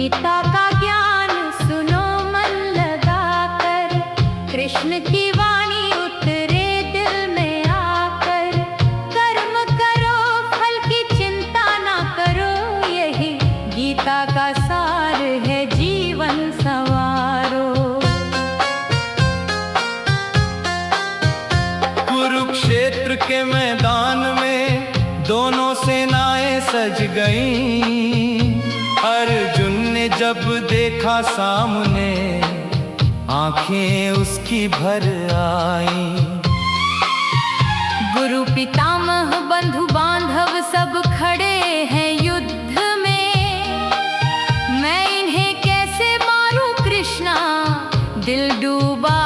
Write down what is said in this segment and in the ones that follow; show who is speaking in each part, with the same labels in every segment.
Speaker 1: गीता का ज्ञान सुनो मन लगाकर, कृष्ण की वाणी उतरे दिल में आकर। कर्म करो फल की चिंता ना करो, यही गीता का सार है, जीवन संवारो।
Speaker 2: कुरुक्षेत्र के मैदान में दोनों सेनाएं सज गईं। अर्जुन ने जब देखा सामने, आंखें उसकी भर आईं।
Speaker 1: गुरु पितामह बंधु बांधव सब खड़े हैं युद्ध में, मैं इन्हें कैसे मारूं कृष्णा, दिल डूबा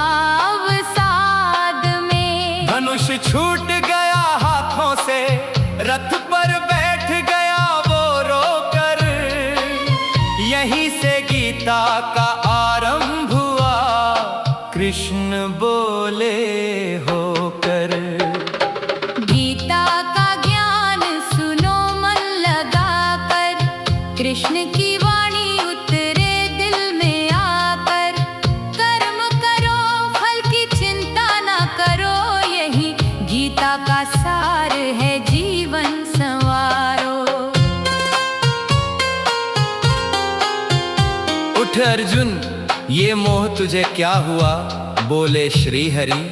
Speaker 1: अवसाद में।
Speaker 2: धनुष छूट गया हाथों से, रथ पर बैठ गया वो रोकर। यहीं से गीता का आरंभ हुआ, कृष्ण बोले होकर।
Speaker 1: गीता का ज्ञान सुनो मन लगाकर, कृष्ण की वाणी उतरे दिल में आकर। कर्म करो फल की चिंता ना करो, यही गीता का सार है, जीवन संवारो।
Speaker 2: उठ अर्जुन, ये मोह तुझे क्या हुआ, बोले श्री हरि।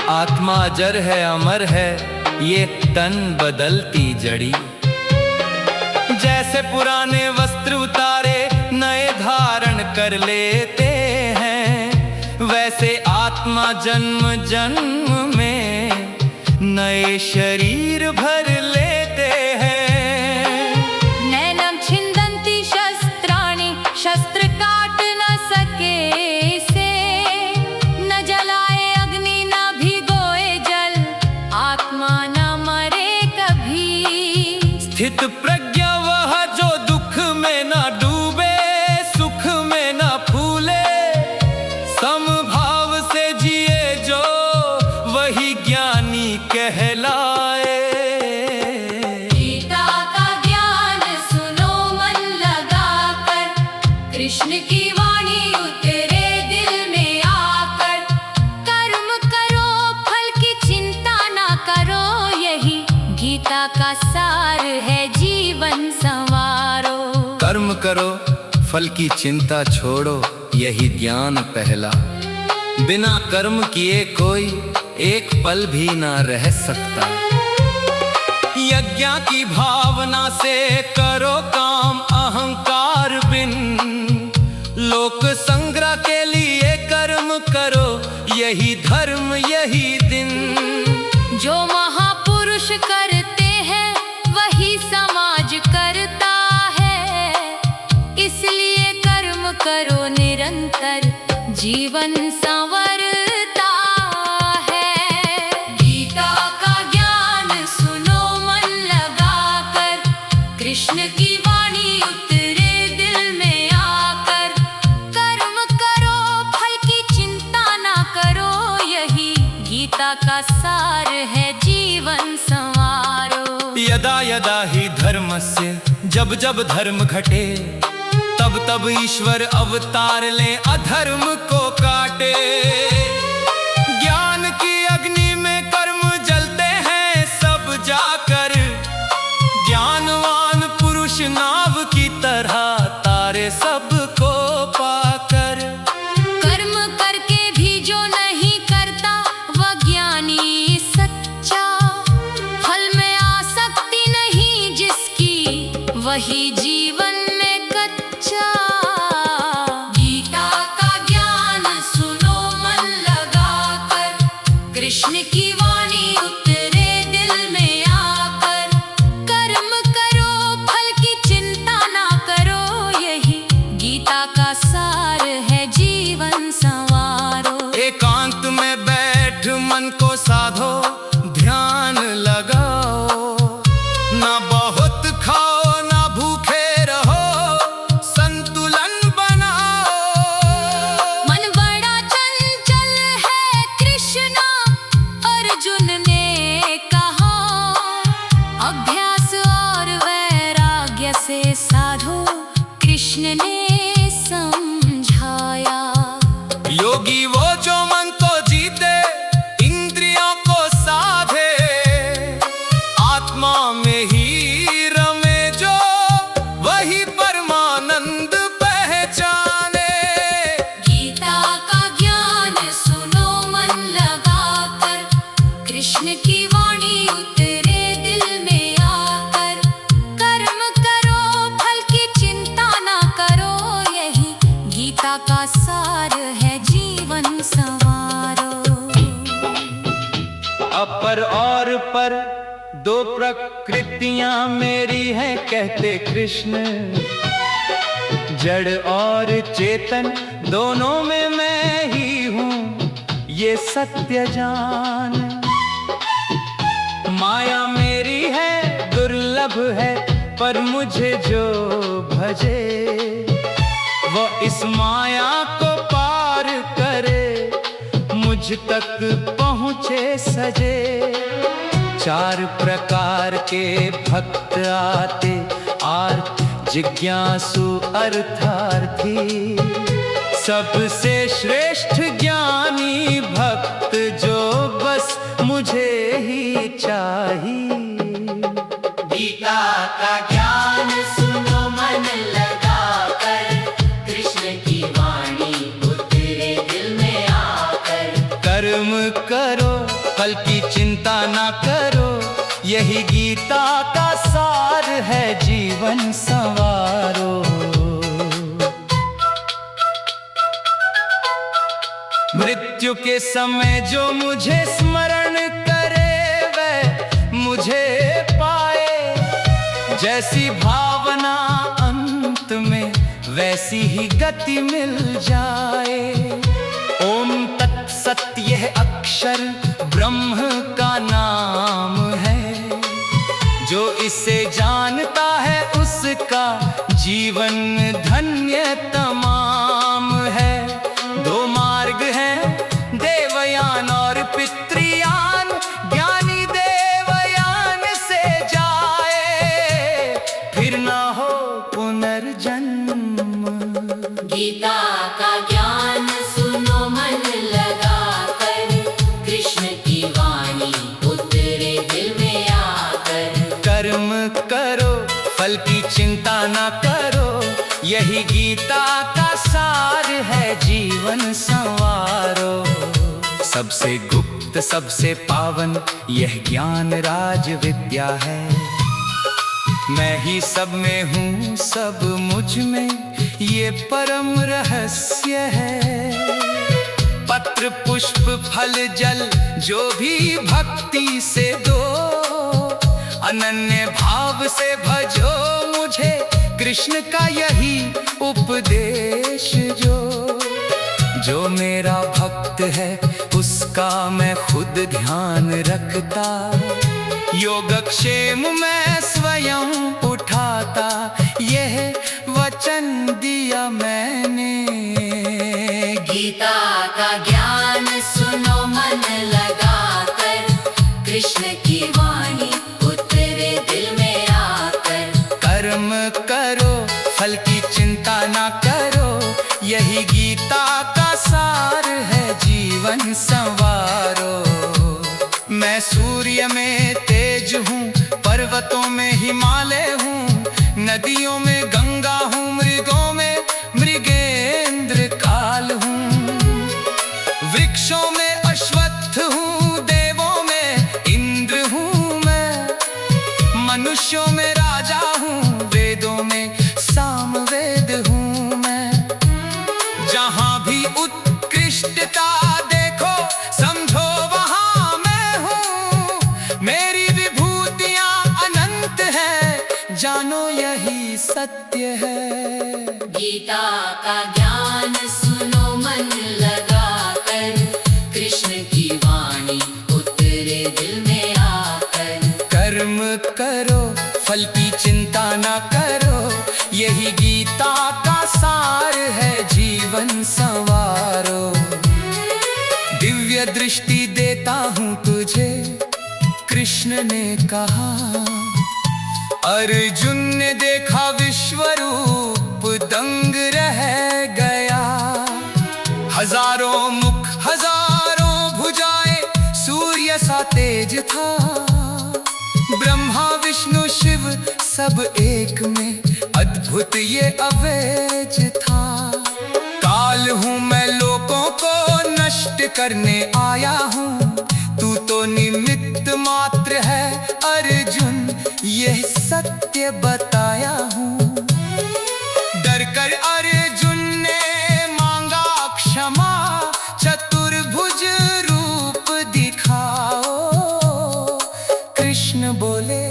Speaker 2: आत्मा अजर है अमर है, ये तन बदलती जड़ी। जैसे पुराने वस्त्र उतारे नए धारण कर लेते हैं, वैसे आत्मा जन्म जन्म में नए शरीर भर लेते हैं।
Speaker 1: नैनम छिन्दन्ति शस्त्राणि, शस्त्र काट न सके इसे। न जलाए अग्नि न भिगोए जल, आत्मा न मरे कभी।
Speaker 2: स्थित प्रज्ञा वह जो दुख में न डूबे, सुख में न फूले। समभाव से जिए जो, वही ज्ञानी कहलाए।
Speaker 1: गीता का ज्ञान सुनो मन लगाकर, कृष्ण की वाणी उतरे दिल में आकर। कर्म करो फल की चिंता ना करो, यही गीता का सार है, जीवन संवारो।
Speaker 2: कर्म करो फल की चिंता छोड़ो, यही ज्ञान पहला। बिना कर्म किए कोई एक पल भी ना रह सकता। यज्ञ की भावना से करो काम अहंकार बिन। लोक संग्रह के लिए कर्म करो, यही धर्म यही दिन।
Speaker 1: जो महापुरुष करते हैं वही समाज करता है, इसलिए कर्म करो निरंतर, जीवन संवरता है। गीता का ज्ञान सुनो मन लगाकर, कृष्ण की वाणी उतरे दिल में आकर। कर्म करो फल की चिंता ना करो, यही गीता का सार है, जीवन संवारो।
Speaker 2: यदा यदा ही धर्मस्य, जब जब धर्म घटे, तब तब ईश्वर अवतार ले अधर्म को काटे। ज्ञान की अग्नि में कर्म जलते हैं सब जाकर। ज्ञानवान पुरुष नाव की तरह तारे सबको पाकर।
Speaker 1: कर्म करके भी जो नहीं करता, वह ज्ञानी सच्चा। फल में आसक्ति नहीं जिसकी, वही जीवन में कच्चा। गीता का ज्ञान सुनो मन लगाकर, कृष्ण की वाणी उतरे दिल में आकर। कर्म करो फल की चिंता ना करो, यही गीता का सार है, जीवन संवारो।
Speaker 2: एकांत में बैठ मन को साधो, ध्यान लगाओ। ना बहुत खाओ ना भूखे रहो, संतुलन बनाओ।
Speaker 1: मन बड़ा चंचल है कृष्णा, अर्जुन ने कहा। अभ्यास और वैराग्य से साधो, कृष्ण ने समझाया।
Speaker 2: योगी वो जो मन को जीते, इंद्रियों को साधे, आत्मा में ही रमे जो, वही परमानंद पहचाने।
Speaker 1: गीता का ज्ञान सुनो मन लगाकर, कृष्ण की वाणी उतरे दिल में आकर। कर्म करो फल की चिंता ना करो, यही गीता का सार है, जीवन संवारो।
Speaker 3: अपर और पर दो प्रकृतियां मेरी हैं कहते कृष्ण। जड़ और चेतन दोनों में मैं ही हूँ, ये सत्य जान। माया मेरी है दुर्लभ है, पर मुझे जो भजे, वो इस माया को पार करे, मुझ तक पहुँचे सजे। चार प्रकार के भक्त आते, आर्त जिज्ञासु अर्थार्थी। सबसे श्रेष्ठ ज्ञानी भक्त जो बस मुझे ही चाहिए।
Speaker 4: गीता का ज्ञान सुनो मन लगाकर, कृष्ण की वाणी उतरे दिल में आकर।
Speaker 3: कर्म करो फल की चिंता ना करो, यही गीता का सार है, जीवन संवारो। मृत्यु के समय जो मुझे स्मरण करे, वह मुझे पाए। जैसी भावना अंत में वैसी ही गति मिल जाए। ओम तत्सत यह अक्षर ब्रह्म का नाम है, जो इसे जानता है उसका जीवन धन्य तमाम है। दो मार्ग हैं देवयान और पितृयान, ज्ञानी देवयान से जाए, फिर ना हो पुनर्जन्म।
Speaker 4: गीता का ज्ञान सुनो मन लगाकर, कृष्ण की वाणी उतरे दिल में आकर।
Speaker 3: कर्म करो फल की चिंता ना करो, यही गीता का सार है, जीवन संवारो। सबसे गुप्त सबसे पावन यह ज्ञान राज विद्या है। मैं ही सब में हूँ सब मुझ में, ये परम रहस्य है। पत्र पुष्प फल जल जो भी भक्ति से दो, अनन्य भाव से भजो मुझे, कृष्ण का यही उपदेश। जो मेरा भक्त है उसका मैं खुद ध्यान रखता, योगक्षेम मैं स्वयं उठाता, यह वचन दिया मैंने।
Speaker 4: गीता का ज्ञान सुनो मन लगाकर, कृष्ण की वाणी उतरे दिल में आकर।
Speaker 3: कर्म करो फल की चिंता ना करो, यही गीता का सार है, जीवन संवारो। मैं सूर्य में तेज हूँ, पर्वतों में हिमालय हूँ, नदियों में गंगा हूँ, मृगों में मृगेंद्र काल हूँ। वृक्षों में अश्वत्थ हूँ, देवों में इंद्र हूँ मैं। मनुष्यों में राजा हूँ, वेदों में सामवेद हूँ मैं। जहाँ भी उत्कृष्टता देखो समझो वहाँ मैं हूँ। मेरी विभूतियाँ अनंत है, जानो यही सत्य है।
Speaker 4: गीता का ज्ञान सुनो मन लगाकर, कृष्ण की वाणी उतरे दिल में आकर।
Speaker 3: कर्म करो फल की चिंता ना करो, यही गीता का सार है, जीवन संवारो। दिव्य दृष्टि देता हूँ तुझे, कृष्ण ने कहा। अर्जुन ने देखा विश्वरूप, दंग रह गया। हजारों मुख हजारों भुजाएं, सूर्य सा तेज था। ब्रह्मा विष्णु शिव सब एक में, अद्भुत ये अवेज था। काल हूँ मैं, लोगों को नष्ट करने आया हूँ। तू तो निमित्त मात्र है अर्जुन, यह सत्य बताया हूँ। डर कर अर्जुन ने मांगा क्षमा, चतुर्भुज रूप दिखाओ। कृष्ण बोले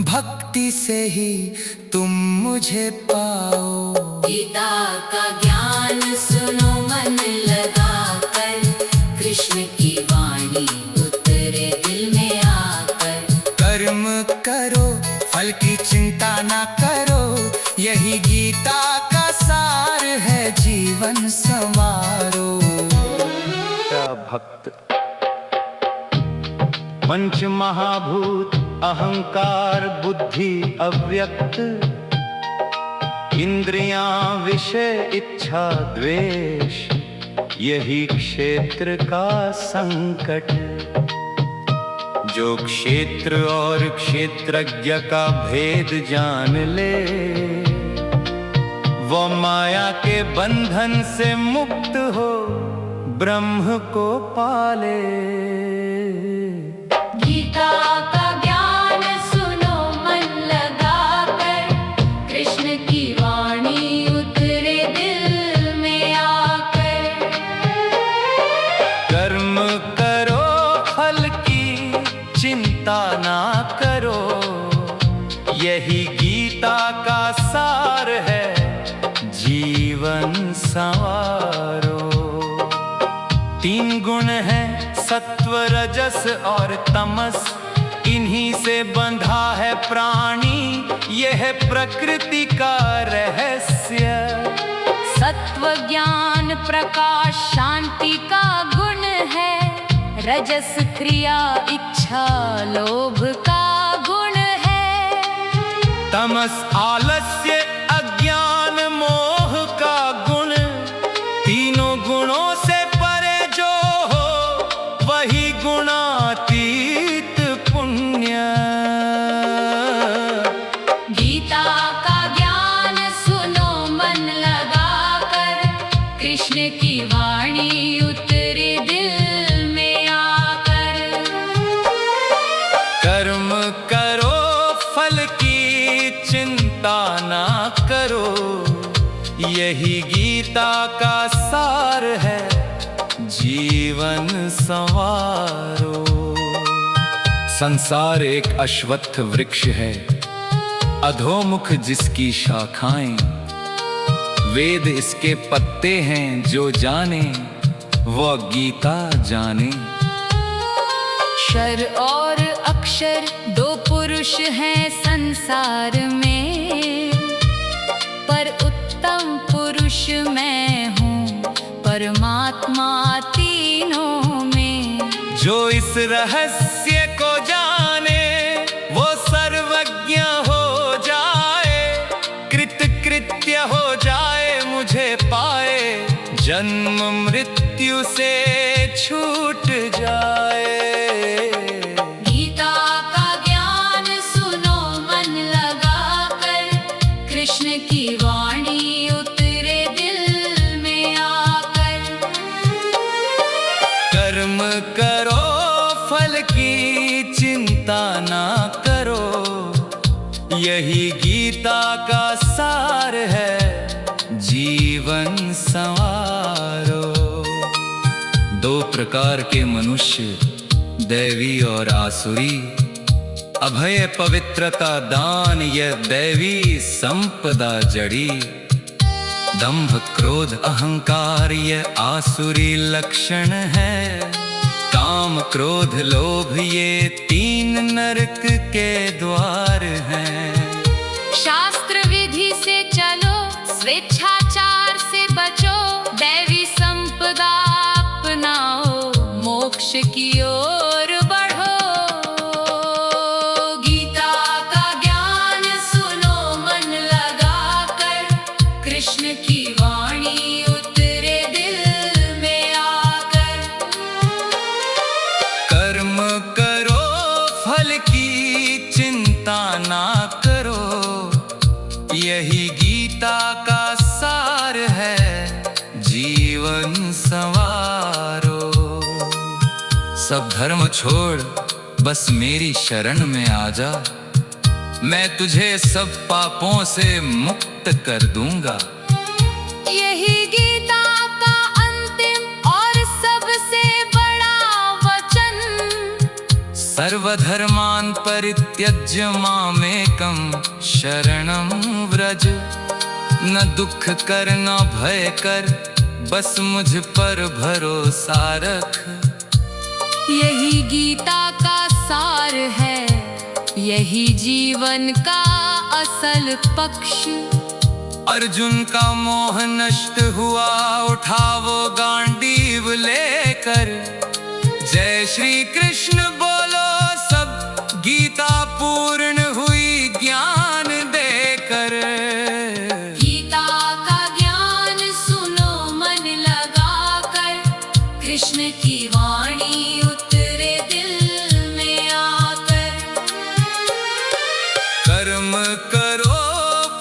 Speaker 3: भक्ति से ही तुम मुझे पाओ।
Speaker 4: गीता का ज्ञान सुनो मन लगाकर, कृष्ण की वाणी उतरे दिल में आकर।
Speaker 3: कर्म करो फल की चिंता ना करो, यही गीता का सार है, जीवन संवारो।
Speaker 5: भक्त पंच महाभूत अहंकार बुद्धि अव्यक्त, इंद्रियां विषय इच्छा द्वेष, यही क्षेत्र का संकट। जो क्षेत्र और क्षेत्रज्ञ का भेद जान ले, वो माया के बंधन से मुक्त हो, ब्रह्म को पाले।
Speaker 1: गीता का ज्ञान सुनो मन लगाकर, कृष्ण की वाणी उतरे दिल में आकर।
Speaker 5: कर्म करो फल की चिंता ना करो, यही गीता का सार है, जीवन संवारो। तीन गुण हैं सत्व रजस और तमस, इन्हीं से बंधा है प्राणी, यह प्रकृति का रहस्य।
Speaker 1: सत्व ज्ञान प्रकाश शांति का गुण है, रजस क्रिया इच्छा लोभ का गुण है।
Speaker 5: तमस आलस्य अज्ञान मोह का गुण, तीनों गुणों से परे जो हो, वही गुणातीत पुण्य।
Speaker 1: गीता का ज्ञान सुनो मन लगाकर, कृष्ण की वाणी उतरे दिल में आकर।
Speaker 5: कर्म करो फल की चिंता ना करो, यही गीता का सार है, जीवन संवारो। संसार एक अश्वत्थ वृक्ष है, अधोमुख जिसकी शाखाएं, वेद इसके पत्ते हैं। जो जाने वो गीता जाने।
Speaker 1: क्षर और अक्षर दो पुरुष हैं संसार में, पर उत्तम पुरुष मैं हूँ, परमात्मा तीनों में।
Speaker 5: जो इस रहस्य को जाने, वो सर्वज्ञ हो जाए, कृतकृत्य हो जाए, मुझे पाए, जन्म मृत्यु से छूट जाए।
Speaker 1: गीता का ज्ञान सुनो मन लगाकर, कृष्ण की वाणी उतरे दिल में आकर।
Speaker 5: कर्म करो फल की चिंता ना करो, यही गीता का सार है, जीवन संवारो। दो प्रकार के मनुष्य, दैवी और आसुरी। अभय पवित्रता दान, यह दैवी संपदा जड़ी। दंभ क्रोध अहंकार, यह आसुरी लक्षण है। काम क्रोध लोभ, ये तीन नरक के द्वार हैं।
Speaker 1: शास्त्र विधि से चलो, स्वेच्छाचार से बचो, दैवी संपदा अपनाओ, मोक्ष की ओर बढ़ो। गीता का ज्ञान
Speaker 5: की चिंता ना करो, यही गीता का सार है, जीवन संवारो। सब धर्म छोड़ बस मेरी शरण में आ जा, मैं तुझे सब पापों से मुक्त कर दूंगा।
Speaker 1: यही गीता का अंतिम और सबसे बड़ा वचन।
Speaker 5: सर्वधर्मान् परित्यज्य मामेकं शरणं व्रज, न दुख कर न भय कर, बस मुझ पर भरोसा रख।
Speaker 1: यही गीता का सार है, यही जीवन का असल पक्ष।
Speaker 5: अर्जुन का मोह नष्ट हुआ, उठा वो गांडीव लेकर, जय श्री कृष्ण बोलो सब, गीता पूर्ण हुई ज्ञान देकर।
Speaker 4: गीता का ज्ञान सुनो मन लगाकर, कृष्ण की वाणी उतरे दिल में आकर।
Speaker 5: कर्म करो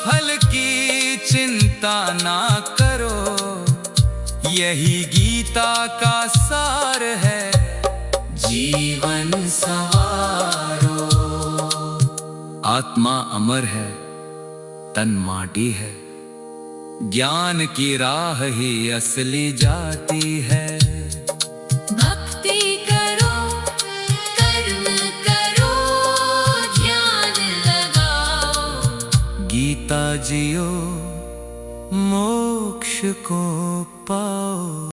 Speaker 5: फल की चिंता ना करो, यही गीता का सार है, जीवन संवारो।
Speaker 2: आत्मा अमर है, तन माटी है, ज्ञान की राह ही असली जाती है।
Speaker 4: भक्ति करो, कर्म करो, ध्यान लगाओ,
Speaker 5: गीता जियो, मोक्ष को पाओ।